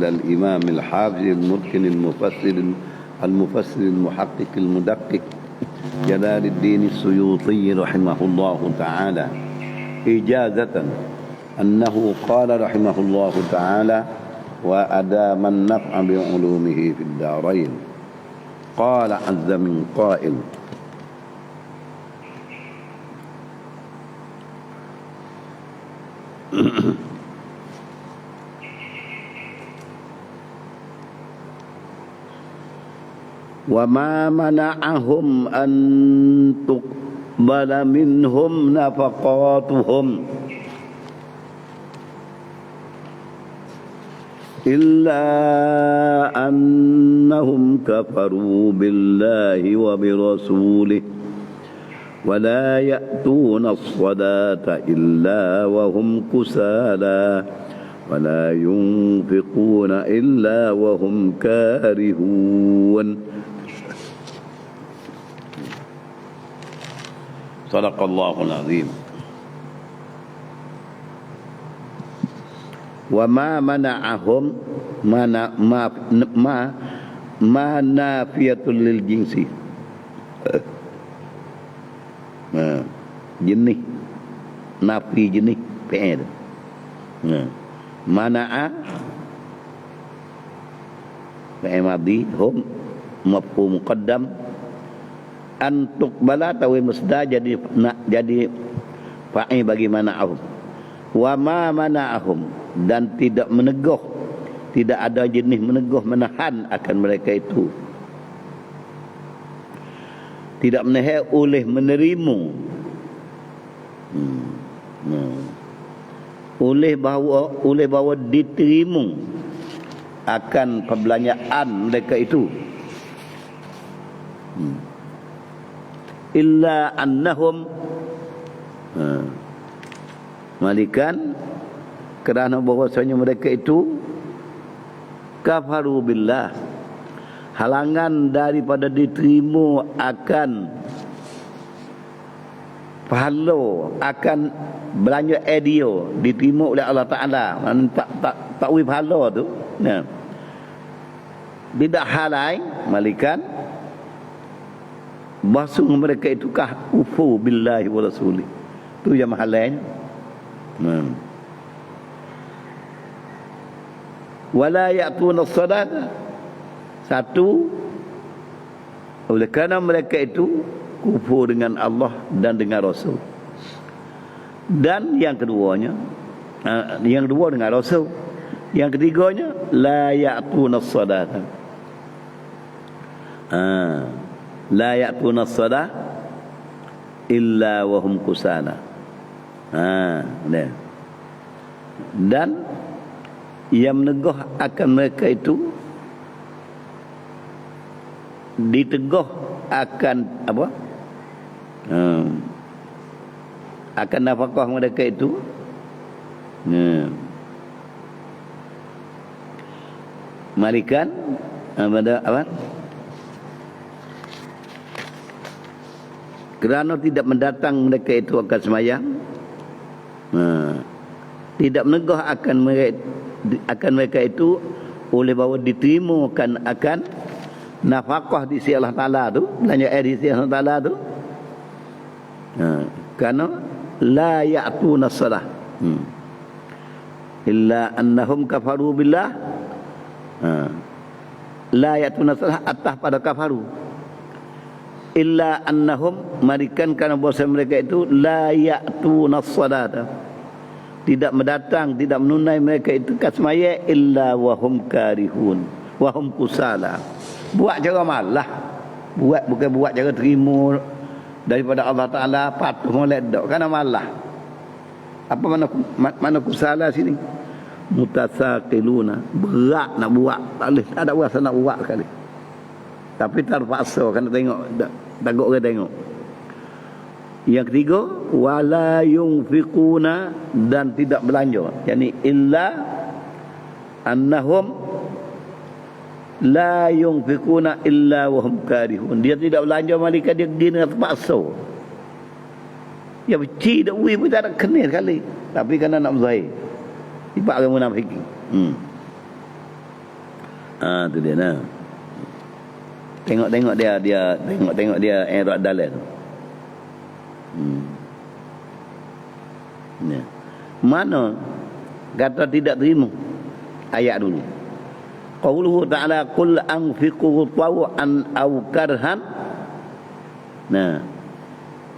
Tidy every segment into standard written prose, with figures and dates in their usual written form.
الإمام الحافظ المتقن المفسر المحقق المدقق جلال الدين السيوطي رحمه الله تعالى إجازة أنه قال رحمه الله تعالى وأدام النفع بعلومه في الدارين. قال عز من قائل: وما منعهم أن تقبل منهم نفقاتهم إلا أنهم كفروا بالله وبرسوله ولا يأتون الصلاة إلا وهم كسالى ولا ينفقون إلا وهم كارهون. صدق الله العظيم. وما منعهم ما نافية للجنس jenis nafi jenis fi'il mana'a fi'il madhi hum mafhum muqaddam an tuqbala tawi musda jadi fa'il bagi mana'ahum wa ma mana'ahum dan tidak meneguh, tidak ada jenis meneguh menahan akan mereka itu, tidak menahan oleh menerima oleh bahawa diterima akan perbelanjaan mereka itu illa annahum malikan kerana bahwasanya mereka itu kafaru billah, halangan daripada diterima akan pahala, akan belanja dia diterima oleh Allah Ta'ala, tak wih pahala tu tidak halai malikan basuh mereka itu kufur billahi wa rasuli, tu yang halainya. Wala ya'tuna as-salat, satu oleh kerana mereka itu kufur dengan Allah dan dengan Rasul, dan yang keduanya yang kedua dengan Rasul, yang ketiganya la ya'tuna as-salat, la ya'tuna as-salat illa wa hum kusala, dan yang meneguh akan mereka itu diteguh akan apa? Akan nafkah mereka itu malikan apa? Kerana tidak mendatang mereka itu akan semayang, tidak meneguh akan mereka itu oleh bahawa diterimakan akan nafkah di sisi Allah Ta'ala tu, belanja di sisi Allah Ta'ala tu, kerana la ya'tuna as-salah illa annahum kafaru billah, la ya'tuna as-salah atas pada kafaru, illa annahum marikan kerana bahasa mereka itu la ya'tuna as-salata, tidak mendatang, tidak menunai mereka itu kasmaya illa wahum karihun wahum kusala, buat cara malah, bukan buat cara terima daripada Allah Ta'ala patuh molek dak, kerana malah. Apa mana kusala sini? Mutasaqiluna, berat nak buat, tak boleh, tak ada rasa nak buat sekali, tapi terpaksa kena tengok, takut orang tengok. Yang ketiga, wala yunfiquna, dan tidak belanja, yakni illa annahum la yunfiquna illa wa hum karihun, dia tidak belanja malaikat dia dengan terpaksa. Ya beci dak ui pun tak ada kena sekali, tapi kerana nak zahir. Tiba orang munafik. Tu dia nah. Tengok dia erat dalil. Ya. Mana kata tidak terima? Ayat dulu. Qauluhu ta'ala qul anfiqu taw'an aw karhan. Nah.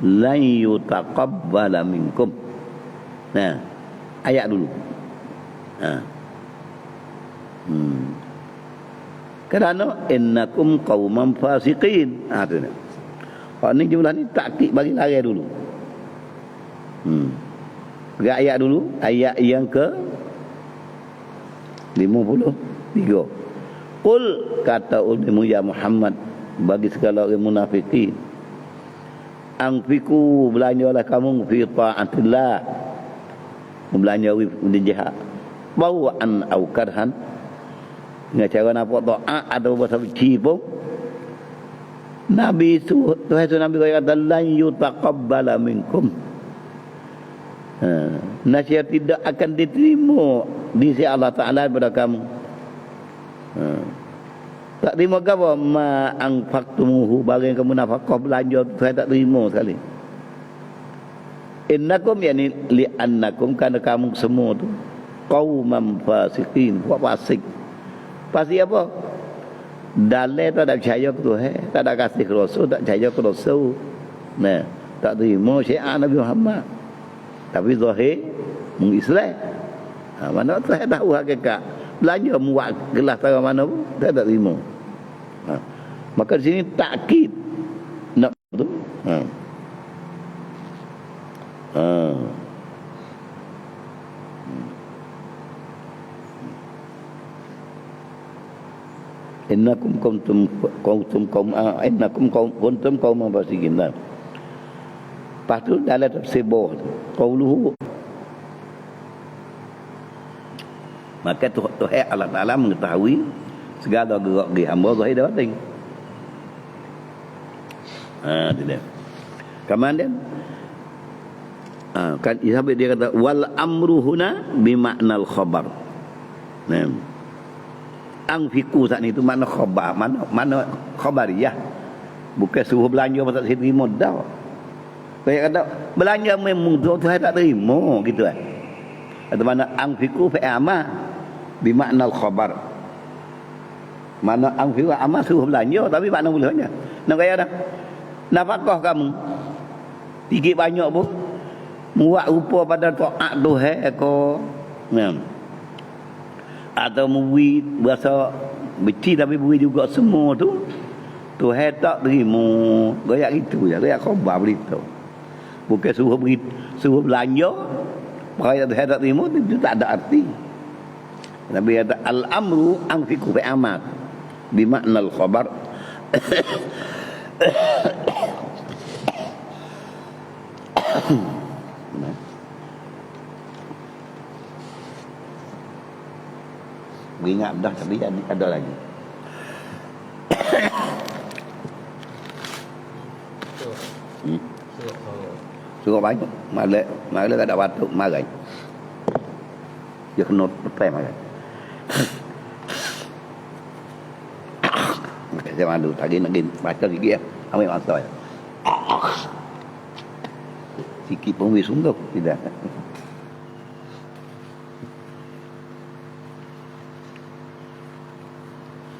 Lan yutaqabbala minkum. Nah. Ayat dulu. Kerana innakum qauman fasiqin. Tu dia. Ni jumlah ni takkid bagi lari dulu. Pergi ayat dulu, ayat yang ke 53. Qul kata ulama ya Muhammad bagi segala orang munafikin, anfiku belanjalah kamu fi ta'atillah, belanja di jihad, bawaan au karhan, dengan cara nampak taat atau bahasa benci pun. Nabi itu Tuhan itu Nabi kata lan yutaqabbala minkum. Nasihat tidak akan diterima di sisi Allah Ta'ala kepada kamu. Tak terima ke apa? Ma anfaqtumuhu, barang yang kamu nafkah belanja saya tak terima sekali. Innakum yani li'annakum, kerana kamu semua tu qauman fasiqin, buat fasik. Fasik apa? Dalil tak ada percaya ke Tuhan, tak ada kasih ke Rasul, tak percaya ke Rasul. Nah, tak terima syiar Nabi Muhammad. Tapi zahir mengislam. Mana saya tahu hakikat. Belanja muat gelas tara mana pun saya tak terima. Maka di sini takkid nak tu. Innakum kuntum qauman fasiqin. Lepas tu dalam tafsir bawah qauluhu, maka Tuhan Allah Ta'ala mengetahui segala gerak-gerik hamba zahir dan batin. Itu dia. Kemudian kan sampai dia kata wal amru huna bimaknal khabar. Nah, anfiku saat itu makna khabar, mana khabariyah, bukan suruh belanja pasal saya terima dah. Saya kata belanja memang Tuhan tak terima gitu kan. Atau mana anfiku fi amal bimakna al-khabar. Mana anfiku amal suruh belanja tapi makna belanja. Nak kaya dah. Nafkah kamu sikit banyak pun muat rupa pada taat Tuhan ko. Atau memberi berasa beci tapi beri juga semua tu Tuhan tak terima. Gaya itu je, gaya khabar beritahu. Bukan suruh belanja, perkara Tuhan tak terima, itu tak ada arti. Nabi kata al-amru anfiqu fi amal bimakna al-khabar. Ingat dah tadi ada lagi. Suruh banyak, malah tak ada batuk, marah. Dia kena petai marah. Saya malu, tadi nak baca gigi ya, ambil masa ya. Sikit pun boleh sungguh, tidak.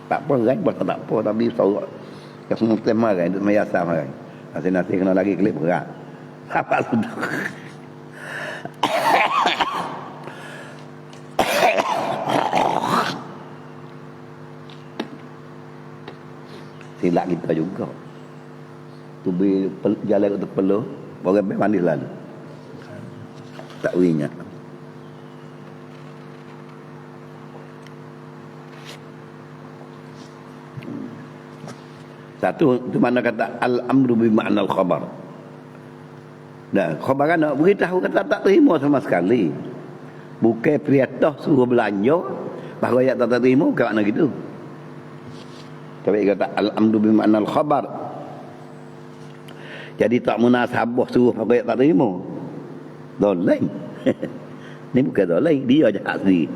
Tak apa kan, tak apa, tapi sorok. Yang semua tema kan, itu mayasa kan. Nasi kena lagi klip berat. Apa sudah? Silap kita juga. Tubi jalan untuk peluh, orang mandi lalu. Tak ingat. Satu itu mana kata al-amru bi ma'nal khabar. Dan khabar kan nak beritahu kata tak terima sama sekali. Bukan perintah suruh belanja, bahawa ayat tak terima bukan makna gitu. Tapi kata al-amru bi ma'nal khabar. Jadi tak munasabah suruh pakai ayat tak terima. Doleng. Ni bukan doleng, dia jahat sendiri.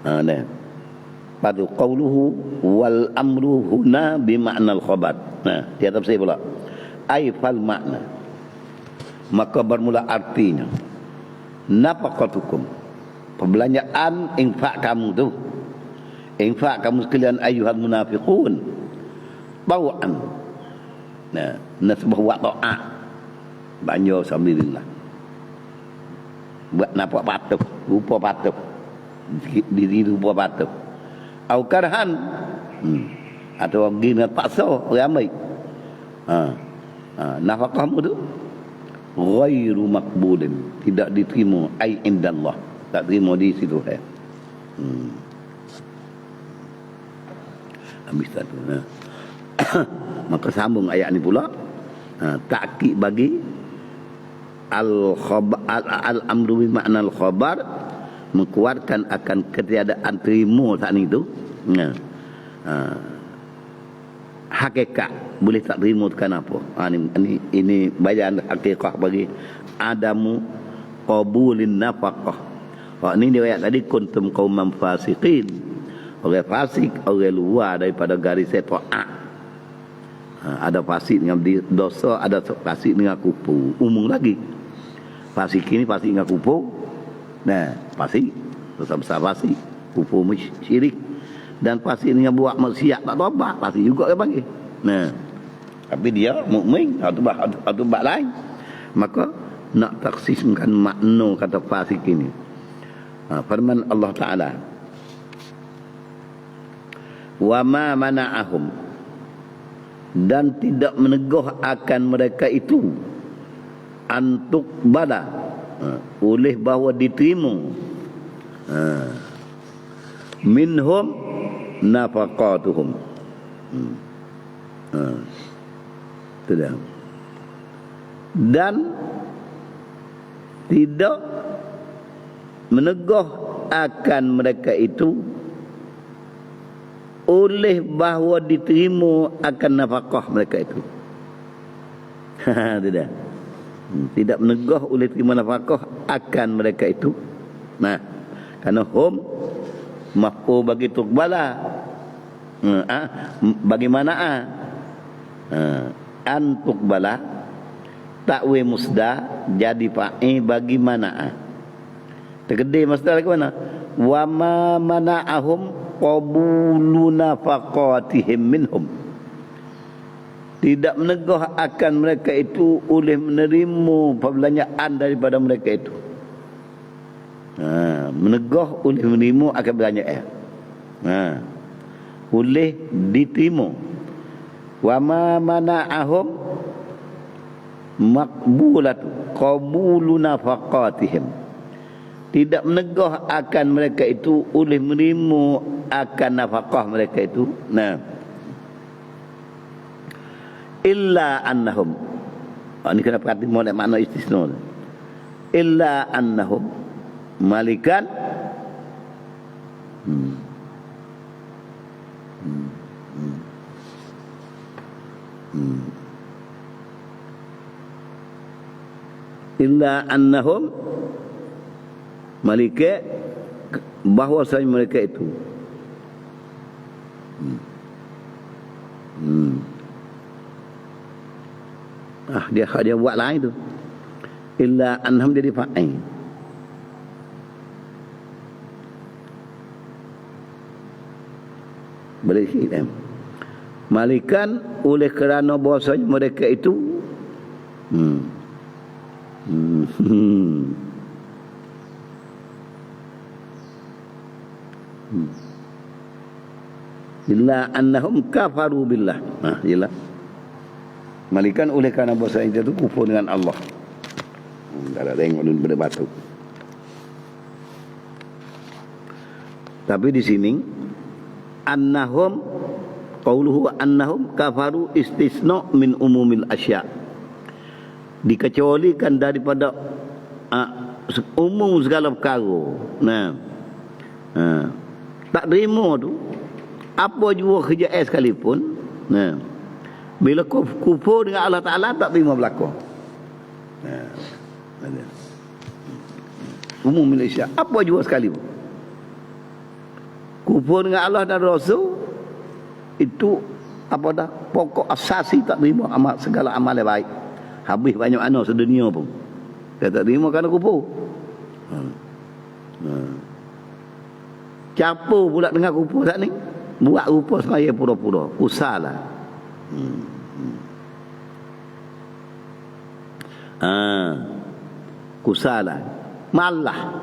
Nah. Pada qauluhu wal amru huna bima'na al-khabar. Nah, dia tafsir pula. Ai fal makna. Maka bermula artinya nafaqatukum, perbelanjaan infak kamu tu, infak kamu sekalian ayuhal munafiqun, tau'an. Nah, nasbah wa ta'ah. Banyak sabilillah. Buat nampak patuh, rupa patuh. Diri rupa patuh. Au karhan. Atau gina paksa ramai. Nafkahmu tu ghairu maqbulin, tidak diterima, ai indallah, tak terima di situ. Habis satu. Maka sambung ayat ni pula, takkid bagi al-amru bi makna al-khabar, menguatkan akan ketiadaan terima saat itu. Hakikat boleh tak terima kenapa? Ini bayan hakikat bagi adamu qabulin nafaqah. Ini dia ayat tadi, kuntum qauman fasiqin, orang fasik, orang luar daripada garis taat. Ada fasik dengan dosa, ada fasik dengan kufur. Umum lagi, fasik ini fasik dengan kufur. Nah, fasik dosa besar, fasik kufur syirik, dan fasik dengan buat maksiat tak tobat, fasik juga dia panggil. Nah, tapi dia mukmin atau bab lain. Maka nak taksiskan makna kata fasik ini. Firman Allah Taala, wa ma mana'ahum, dan tidak menegah akan mereka itu, antuk bala, oleh bahawa diterima, minhum nafaqatuhum. Tidak. Dan tidak menegah akan mereka itu oleh bahawa diterima akan nafkah mereka itu. Tidak. Tidak menegah oleh terima nafkah akan mereka itu. Nah, kerana hum maf'ul bagi tuqbala. Bagaimana an tuqbala takwi musda jadi fa'i bagaimana. Tergede masdar ke mana? Wa ma mana'ahum qabulu nafaqatihim minhum, tidak menegah akan mereka itu oleh menerima perbelanjaan daripada mereka itu. Menegah oleh menerima akan belanjaan, oleh diterima. Wa ma mana'ahum maqbulatu qabulu nafaqatihim, tidak menegah akan mereka itu oleh menerima akan nafkah mereka itu. Nah, illa annahum, ini kena perhati molek makna istisna. Illa annahum malikan illa annahum malika, bahwasanya mereka itu dia buat lain tu. Illa annahum jadi fa'il. Boleh kita malikan oleh kerana bahwasanya mereka itu illa annahum kafaru billah. Ialah malikan oleh kerana bahwasanya itu kufur dengan Allah. Tak ada tengok dulu pada batu. Tapi di sini annahum, qauluhu annahum kafaru istisna min umumil asya', dikecualikan daripada umum segala perkara. Tak terima tu apa jua kerja sekalipun. Bila kufur dengan Allah Ta'ala tak terima berlaku. Umum Malaysia apa jua sekalipun. Kufur dengan Allah dan Rasul itu apa dah pokok asasi tak terima amal, segala amal yang baik. Habis banyak mana sedunia pun dia tak terima kerana kufur. Campur pula dengan kufur saat ni, buat rupa semaya pura-pura, usahlah. Kusala, malah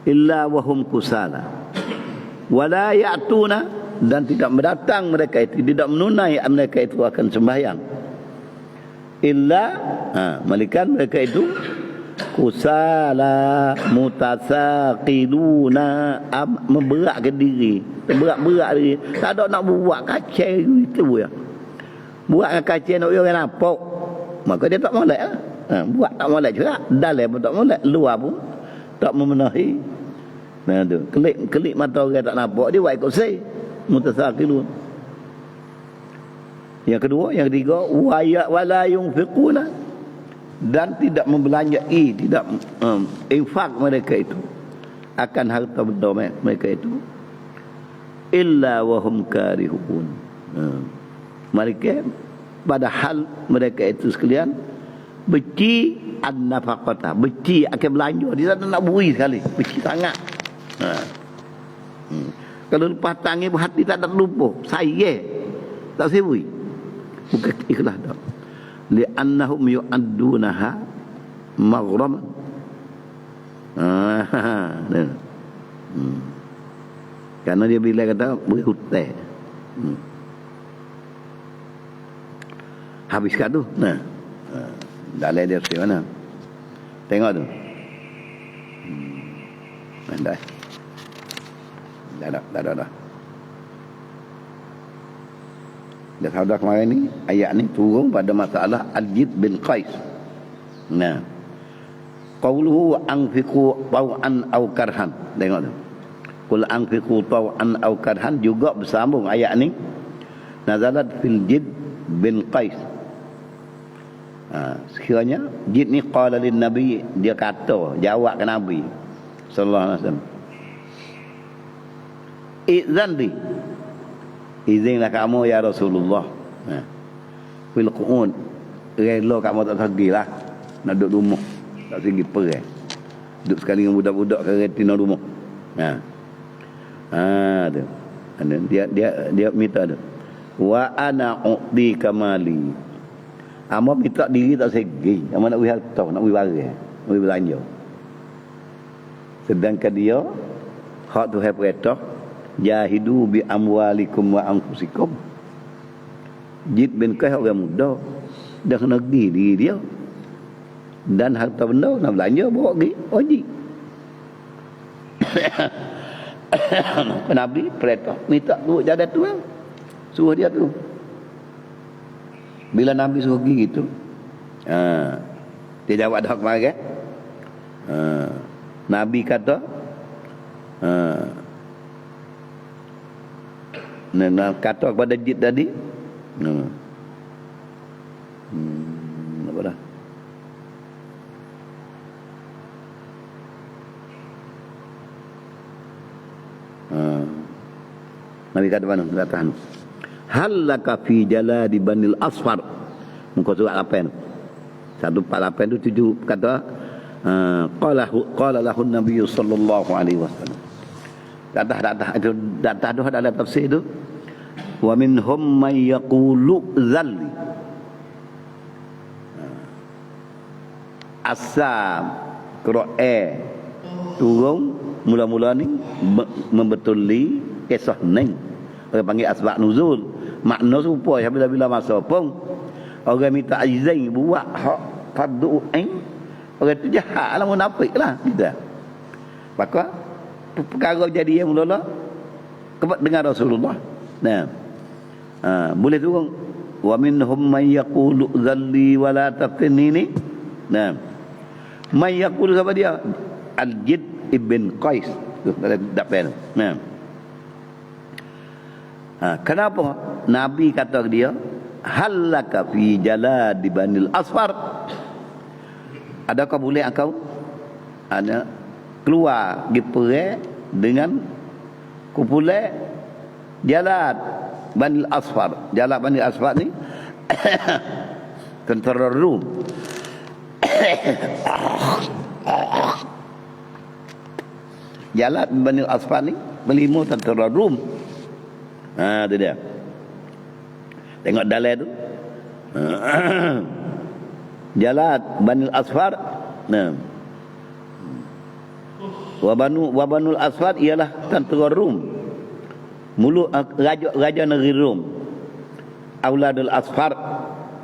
illa wahum kusala wala ya'tuna, dan tidak mendatang mereka itu, tidak menunai mereka itu akan sembahyang illa malikan mereka itu kusala mutasaqiluna, memberatkan diri, berat diri, tak ada nak buat kacau itu ya. Buat kacau nak orang nampak, maka dia tak molek lah. Buat tak molek juga, dalam pun tak molek, luar pun tak memenuhi. Nah tu, kelip mata orang tak nampak, dia buat ikut saya. Mutasaqilun. Yang kedua, yang ketiga, wala yunfiquna, dan tidak membelanjai, tidak infak mereka itu akan harta benda mereka itu illa wahum karihun. Mereka padahal mereka itu sekalian benci an-nafaqata, benci akan belanja, dia tak nak beri sekali, benci sangat. Kalau lepas tangan hati tak ada lupa, saya tak sebui, bukan ikhlas dah. Li'annahum yu'addunaha maghraman. Karena dia bila kata beri hutang. Habis kat tu. Dalam dia si mana? Tengok tu. Dah. Dah. Dah tahu dah kemarin ni, ayat ni turun pada masalah Al-Jid bin Qais. Nah. Qauluhu anfiqu taw'an aw karhan. Tengok tu. Qul anfiqu taw'an aw karhan juga bersambung ayat ni. Nazalat fil Jid bin Qais. Sekiranya Jid ni qala lin Nabi, dia kata, jawab ke Nabi sallallahu alaihi wasallam. Izan li, izinlah kamu ya Rasulullah. Fil qu'ud, rela kamu tak sagilah nak duduk rumah, tak segi perai. Duduk sekali dengan budak-budak keretina rumah. Tu. Dia minta tu. Wa ana u'ti kamali. Amo minta diri tak segi, amo nak beri harta, nak beri barang, nak beri belanja. Sedangkan dia hak Tuhan perintah, jahidu bi amwalikum wa anfusikum. Jid bin Qais orang muda, dah kena pergi diri dia, dan harta benda nak belanja bawa pergi haji. Nabi perintah minta tu jadah tu, suruh dia tu. Bila Nabi suruh pergi gitu, dia jawab dah kemarin. Nabi kata, kata kepada Jid tadi, apa dah? Nabi kata mana? Katakan, hal laka fi jaladi banil asfar. Muka surat 8 tu. 148 tu 7 kata, qala lahu Nabi sallallahu alaihi wasallam. Datah dalam tafsir tu, wa minhum man yaqulu zalli. Asam Quran turun mula-mula ni membetuli kisah ni. Orang panggil asbab nuzul. Makna serupa bila masa pun orang minta izin buat hak fardu ain, orang tu jahat lah, munafik lah kita. Maka perkara jadi yang mula-mula dengan Rasulullah. Boleh turun wa minhum man yaqulu zalli wa la taftinini. Man yaqulu siapa dia? Al-Jid ibn Qais. Tu dapat. Kenapa Nabi kata dia halaka fi jaladi banil asfar, adakah boleh engkau ada keluar di perai dengan kumpulan Jalad Bani Asfar. Jalad Bani Asfar ni tentera Rum. Jalad Bani Asfar ni berlima tentera Rum. Tu dia. Tengok dalil tu. Jalad Bani Asfar. Wa Banul Asfar ialah tentera Rum. Mulu raja negeri Rum. Auladul Asfar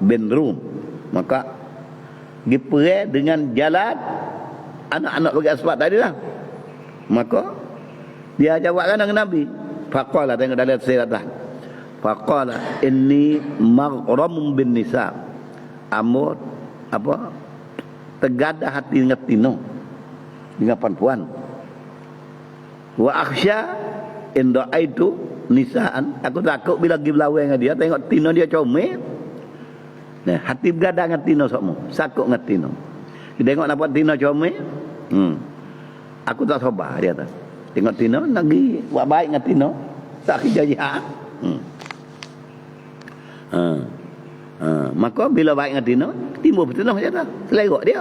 bin Rum. Maka diperang dengan Jalad anak-anak bagi Asfar tadi lah. Maka dia jawabkan dengan Nabi. Faqala, tengok dalil saya atas. Faqala inni maghramun bin nisa. Amut apa? Tegadah hati dengan tino, dengan perempuan. Wa akhsya in ra'aitu nisaan. Aku takut bila pergi berlawan dengan dia, tengok tino dia comel. Nah, hati bergadah dengan tino sokmu. Sakut dengan tino. Dia tengok nampak tino comel. Aku tak sabar dia kata. Tengok tino nak pergi buat baik dengan tino, tak kerja jihad. Maka bila baik dengan tino, timbul betul dia kata. Selerok dia.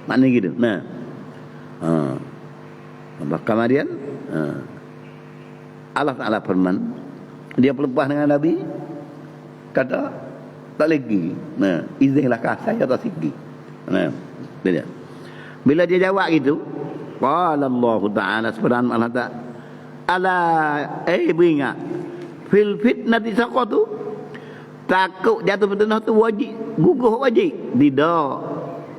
Maknanya gitu. Nah. Kemudian Allah Ta'ala firman, dia berlepas dengan Nabi, kata tak lagi. Nah, izinlah saya tak sigi. Nah, dia. Bila dia jawab gitu, qala Allah Ta'ala subhanahu wa ta'ala, ala beringat fil fitnati saqatu, takut jatuh fitnah tu wajib, guguh wajib. Tidak.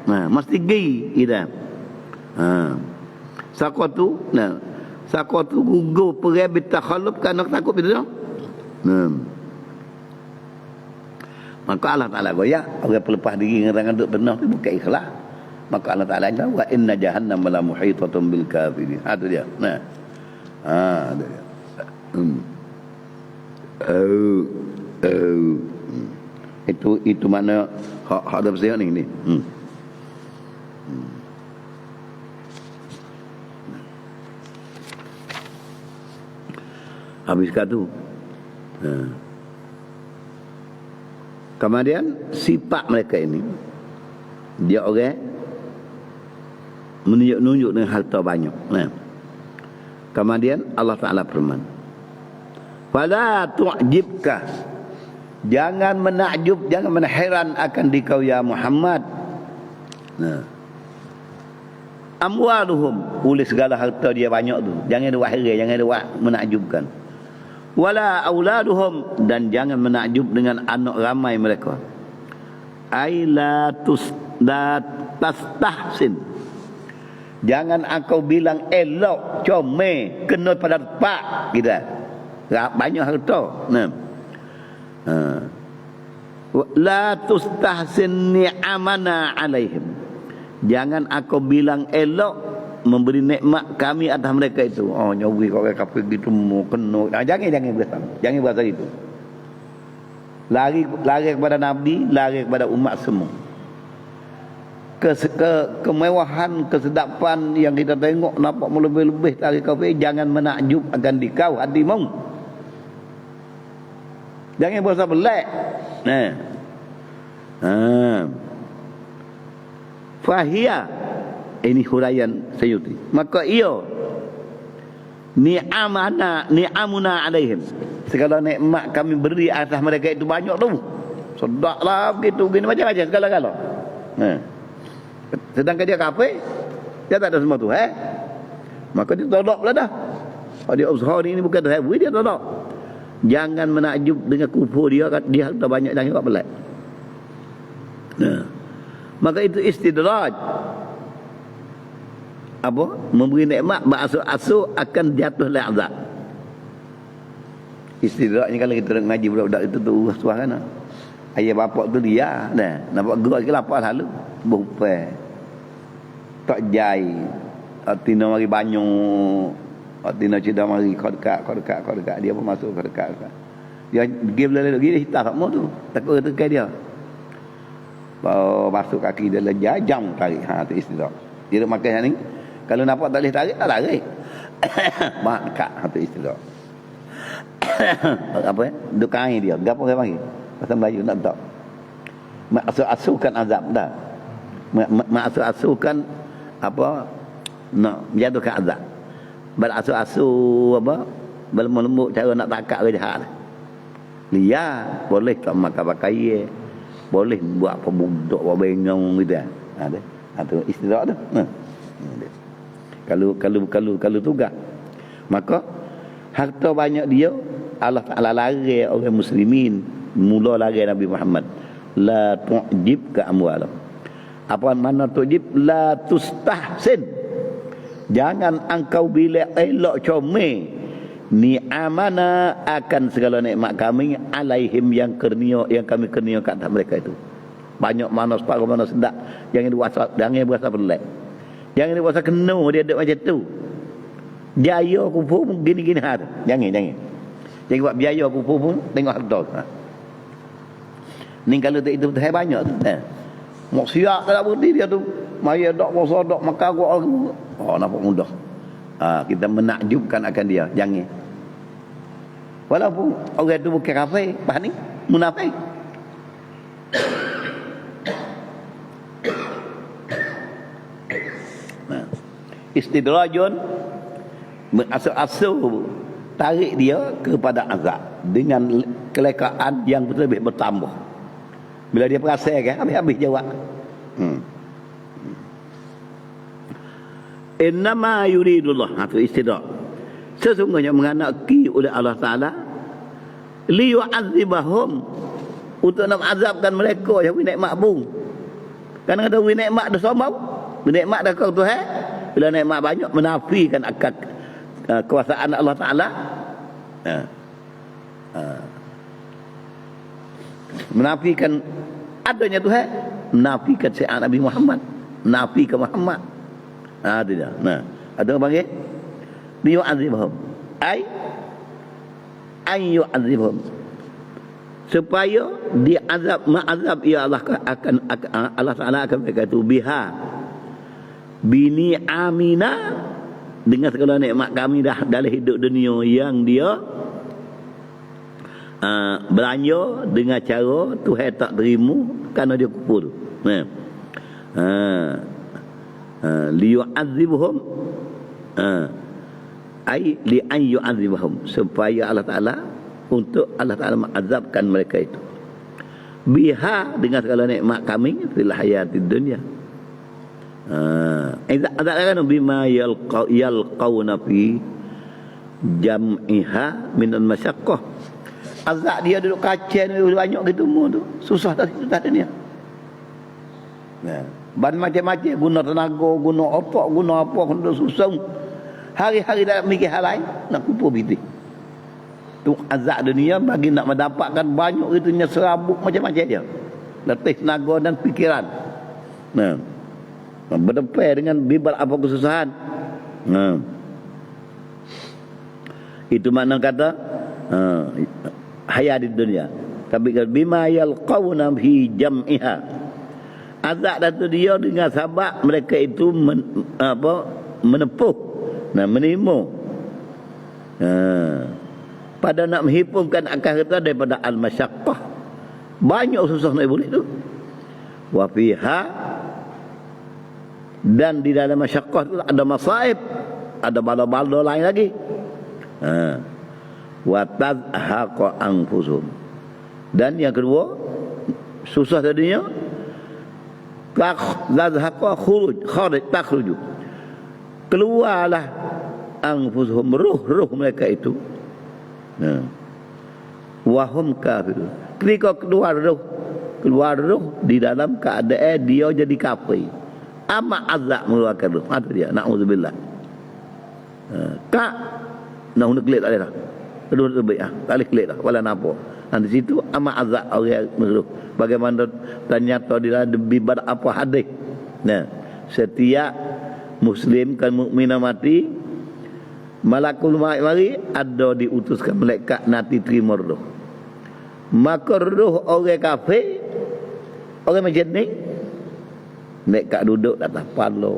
Nah, mesti gi kita. Saqatu, nah, saqatu guguh perang bitakhalluf kerana takut fitnah. Maka Allah Ta'ala goyak orang pelepas diri dengan duk benar tu bukan ikhlas. Maka Allah Ta'ala jawab, wa inna jahannam la muhitatun bil kafirin. Tu dia. Nah. Tu dia. Itu mana hak ada bersehat ni. Habis kata kemudian sifat mereka ini, dia orang menunjuk dengan harta banyak. Nah. Kemudian Allah Ta'ala firman, fala tu'jibka, jangan menakjub, jangan menheran akan dikau ya Muhammad. Nah. Amwaluhum, oleh segala harta dia banyak tu, jangan dia buat heran, jangan dia buat menakjubkan. Wala auladuhum, dan jangan menakjub dengan anak ramai mereka. Ai la tastahsin, jangan engkau bilang elok, comel, kena pada tepat gitu. Banyak harta. Nah. La tustahsin ni'amana alaihim, jangan engkau bilang elok memberi nikmat kami atas mereka itu. Oh, nyawi kau kafir gitu mau kena. Jangan berasa. Jangan berasa itu. Lari kepada Nabi, lari kepada umat semua. Kemewahan, kesedapan yang kita tengok nampak melebih-lebih dari kafir, jangan menakjub akan dikau hatimu. Jangan berasa belak. Fahiyah, ini huraian Sayyuti. Maka ni'amuna alaihim, segala nikmat kami beri atas mereka itu banyak tu. Sedaklah begitu, gini macam-macam segala-gala. Sedangkan dia kafir, dia tak ada semua tu. Maka dia tolak pula dah. Dia usaha ini bukan terhebui, dia tolak. Jangan menakjub dengan kufur dia harta banyak, jangan buat belak. Maka itu istidraj. Apa? Memberi nikmat berasuk-asuk akan jatuh oleh azab. Istidraknya kalau kita ngaji budak-budak itu tu suah kan. Ayah bapak tu dia dah. Nampak gerak ke lapar lalu. Bupai. Tak jai. Tina mari banyak. Tina cedar mari kau dekat. Dia pun masuk kau dekat. Dia pergi belakang lagi dia hitam semua tu. Takut tekan dia. Bawa masuk kaki dia lejam tarik. Tu istidrak. Dia makan ni. Kalau nampak tak boleh tarik, tak tarik. Mak dekat satu istirahat. Apa ya? Duk kain dia. Gapo dia panggil? Bahasa Melayu nak tahu. Maksud-asukan azab dah. Maksud-asukan apa? Nak menjatuhkan azab. Berasu-asu apa? Berlembut cara nak takak ke jahat. Liar boleh tak makan pakai, boleh buat apa budak buat bengong gitu kan. Ada. Itu istirahat tu. Kalau tugas. Maka harta banyak dia Allah Taala larang orang muslimin mula larang Nabi Muhammad la tu'jib ka amwal. Apa makna tu'jib? La tustahsin. Jangan engkau bila elok comel ni amana akan segala nikmat kami alaihim yang kami kurnia kat atas mereka itu. Banyak mana separuh mana sedap. Jangan berasa pelik. Jangan berasa kena dia ada macam tu. Biaya kufur pun gini-gini hal. Jangan. Jangan buat biaya kufur pun tengok harta. Ni kalau itu banyak tu. Maksiat tak berhenti dia tu. Maya dok mosa dok makan gua. Oh nampak mudah. Kita menakjubkan akan dia. Jangan. Walaupun orang tu bukan kafir, bah ni munafik. Istidrajun berasal-asal tarik dia kepada azab dengan kelekaan yang lebih bertambah. Bila dia perasan kan habis jawab. Innama yuridullah, itu istidrak. Sesungguhnya menghendaki oleh Allah Taala liyu'adzibahum, untuk nak azabkan mereka yang nikmat pun. Kadang-kadang nikmat dah sombong, nikmat dah kau Tuhan. Bila nikmat banyak menafikan akan kuasaan Allah Taala. Menafikan adanya Tuhan, menafikan syiar Nabi Muhammad, menafikan Muhammad. Ada dia. Nah, ada orang panggil liyu'adzibahum. Yu'adzibahum, supaya diazab, ma'azab ya Allah akan Allah Taala akan mereka itu biha bini amina, dengan segala nikmat kami dah dalam hidup dunia yang dia belanja dengan cara Tuhan tak terima kerana dia kufur. Liyu'adzibuhum li an yu'adzibahum, supaya Allah Taala untuk Allah Taala mengazabkan mereka itu biha, dengan segala nikmat kami fil hayatid dunya. Azab bima yalqauna fi jam'iha min al-masyaqqah. Azab dia duduk kacau banyak gitu mu tu. Susah tadi dunia. Ban macam-macam, guna tenaga, guna otak, guna apa, guna susah. Hari-hari dah mikir hal lain, nak kumpul biti. Tu azab dunia bagi nak mendapatkan banyak itunya serabut macam-macam dia. Letih tenaga dan fikiran. Berdepan dengan bibar apa kesusahan. Itu makna kata hayat di dunia. Tapi bima yalqauna fi jam'iha, azab datu dia dengan sebab mereka itu menepuh, menimo pada nak menghipungkan akal kita daripada al-masyaqqah. Banyak susah nak boleh tu. Wa fiha, dan di dalam masyaqqah itu ada masaib, ada bala-bala lain lagi. Wa tazhaqa anfusuhum, dan yang kedua susah tadinya tazhaqa takhruju, keluarlah anfusuhum, ruh mereka itu. Wahum kafir, ketika keluar ruh di dalam keadaan dia jadi kafir. Amat azab mengeluarkan ruh. Itu dia. Na'udzubillah. Kak nak klik tak boleh dah. Kedua terbaik ah. Tak boleh klik dah. Wala napa. Di situ amat azab orang ruh. Bagaimana ternyata di dalam bibar apa hadis. Setiap muslim kan mukminah mati, malakul maut mari ada diutuskan malaikat nanti terima roh. Maka roh orang kafir, orang macam ni, malaikat duduk atas kepala.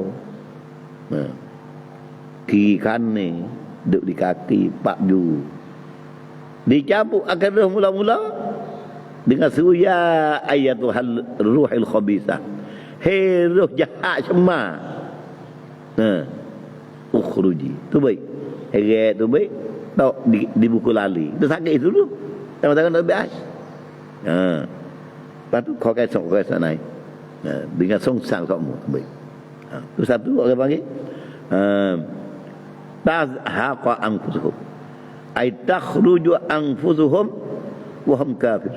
kiri kanan, duduk di kaki, pak ju. Dicabut akan roh mula-mula dengan seru ya ayatul ruhil khabithah. Hei roh jahat cemar. Ukhruji. Tu baik. Heret tu baik. Tak di buku lali. Tu sakit itu dulu. Tangan-tangan tak bias. Lepas tu kau kaisan naik. Dengan songsang kamu. Baik. Tu satu orang panggil. Tazhaqa anfusuhum. Ay takhruju anfusuhum wa hum kafir.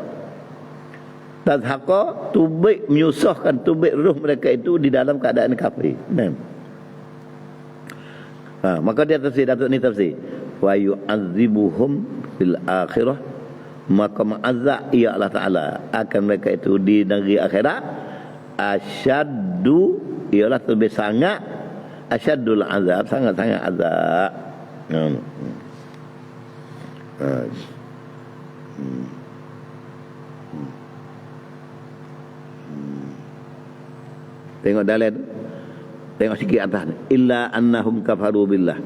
Tazhaqa tubik menyusahkan tubik ruh mereka itu di dalam keadaan kafir. Maka dia tafsir Datuk ni tafsir. Wa yu'adzibuhum fil akhirah, maka ma'azab ia Allah Ta'ala akan mereka itu di negeri akhirat asyaddu, ialah lebih sangat asyaddul azab, sangat-sangat azab. Tengok dalam tu, tengok sikit atas ni. Illa annahum kafaru billah,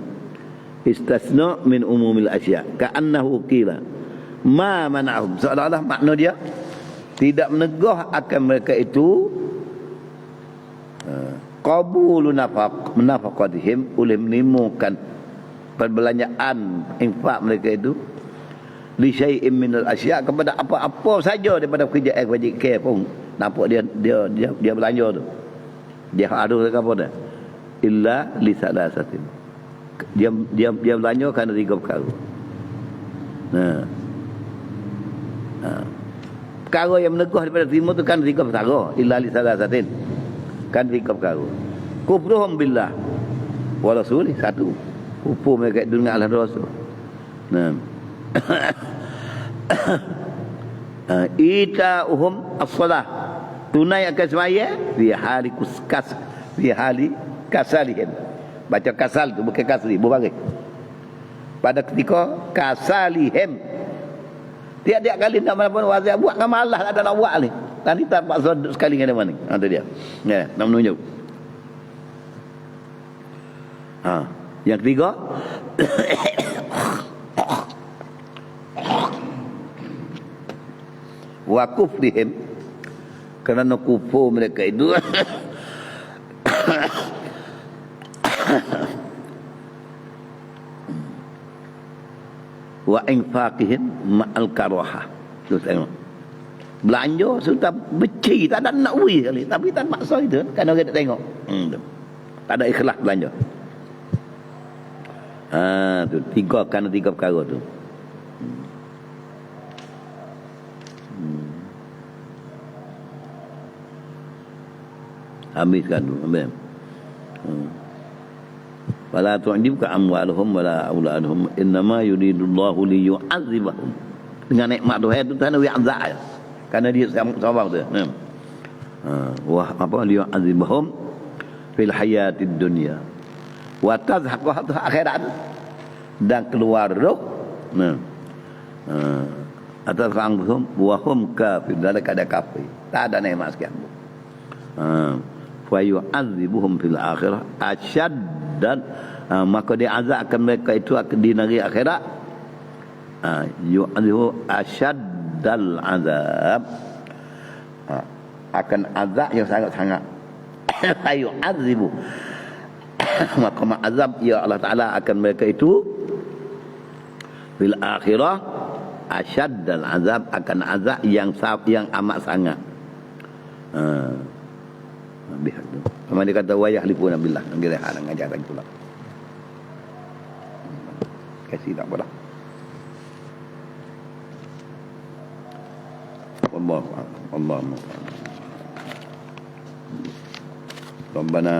istasna min umumil asya, ka'annahu qila ma mana'hum, seolah-olah makna dia tidak menegah akan mereka itu qabulu nafaqatihim, oleh menimukan perbelanjaan infak mereka itu li syai'in minal asya, kepada apa-apa saja daripada kerjaan kebajikan pun nampak dia belanja tu, dia ada ke apa dah, illa li salasatin, dia belanja kerana 3 perkara. Perkara yang menegah daripada terima tu kan 3 perkara, illa li salasatin, kan 3 perkara. Kufruhum billah wa rasulih, 1, kufur mereka dengan Allah dan Rasul. Ita'uhum as-salah, tunai akan semaya fi hali kasalihim. Baca kasal tu bukan kasri, berbaris. Pada ketika kasalihim, tiap-tiap kali nak mana pun wazir buat kan malas ada nak buat ni. Tadi tak paksa sekali dengan mana. Tu dia. Ya, nak menunjuk. Yang ketiga wa kufrihim, kerana kufur mereka itu wa infaqihim ma'al karaha. Tu tengok, belanja sudah beci, tak ada nak wui kali, tapi tak maksa itu kan orang tak tengok. Tak ada ikhlas belanja. Tu 3 perkara tu. Habiskan tu, ambil. Wala tu'jibka amwaluhum wala auladuhum, innama yuridullahu liyu'adzibahum. Dengan nikmat Tuhan tu Tuhan azab. Karena dia sabar tu. Wah apa liyu'adzibahum fil hayatid dunya wa tazhaqa akhirat, dan keluar roh. Atas anhum wa hum kafir, dalam keadaan kafir, tak ada nikmat sekian. Fa yu'adzibuhum fil akhirah asyaddan, maka dia azabkan mereka itu di negeri akhirat. Yu'adzibu asyaddal azab, akan azab yang sangat-sangat. Yu'adzibu, maka azab ya Allah Ta'ala akan mereka itu fil akhirah asyaddal azab, akan azab yang amat sangat. Bihat tu. Sama dia kata wa yahlifuna billah, dia hal ngajar lagi pula. Kasih tak apa dah. Allah Rabbana